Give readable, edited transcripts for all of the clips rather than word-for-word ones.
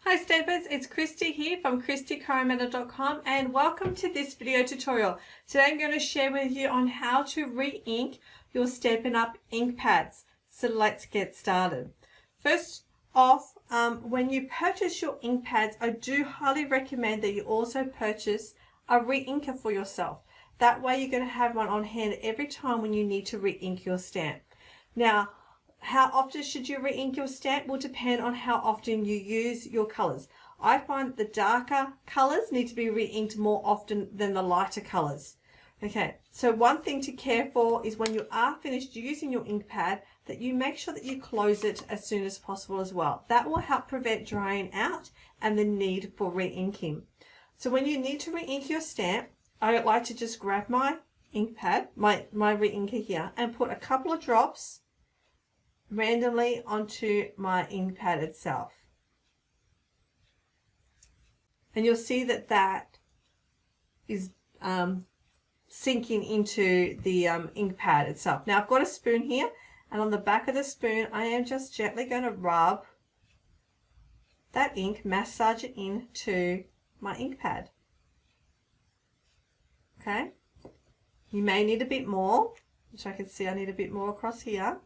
Hi Stampers, it's Kristy here from KristyCoromandel.com and welcome to this video tutorial. Today I'm going to share with you on how to re-ink your Stampin' Up ink pads. So let's get started. First off, when you purchase your ink pads, I do highly recommend that you also purchase a re-inker for yourself. That way you're going to have one on hand every time when you need to re-ink your stamp. Now, how often should you re-ink your stamp will depend on how often you use your colors. I find that the darker colors need to be re-inked more often than the lighter colors. Okay, so one thing to care for is when you are finished using your ink pad that you make sure that you close it as soon as possible as well. That will help prevent drying out and the need for re-inking. So when you need to re-ink your stamp, I like to just grab my ink pad, my re-inker here, and put a couple of drops randomly onto my ink pad itself. And you'll see that that is sinking into the ink pad itself. Now I've got a spoon here, and on the back of the spoon I am just gently going to rub that ink, massage it into my ink pad. Okay, you may need a bit more, which I can see I need a bit more across here.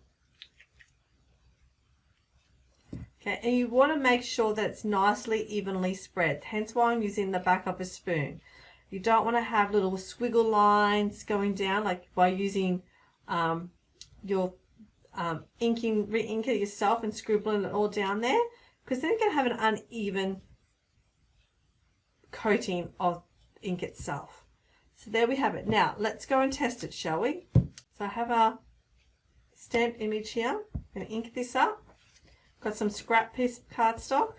Okay, and you want to make sure that it's nicely evenly spread, hence why I'm using the back of a spoon. You don't want to have little squiggle lines going down like by using your re-inker yourself and scribbling it all down there, because then you're going to have an uneven coating of ink itself. So there we have it. Now let's go and test it, shall we? So I have a stamped image here. I'm going to ink this up. Got some scrap piece cardstock,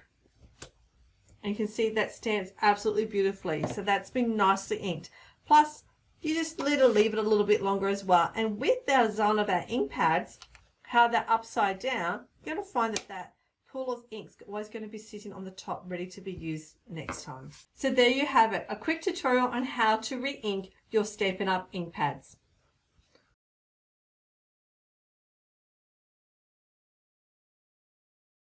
and you can see that stamps absolutely beautifully. So that's been nicely inked. Plus, you just leave it a little bit longer as well. And with the design of our ink pads, how they're upside down, you're going to find that that pool of ink is always going to be sitting on the top, ready to be used next time. So there you have it, a quick tutorial on how to re-ink your Stampin' Up ink pads.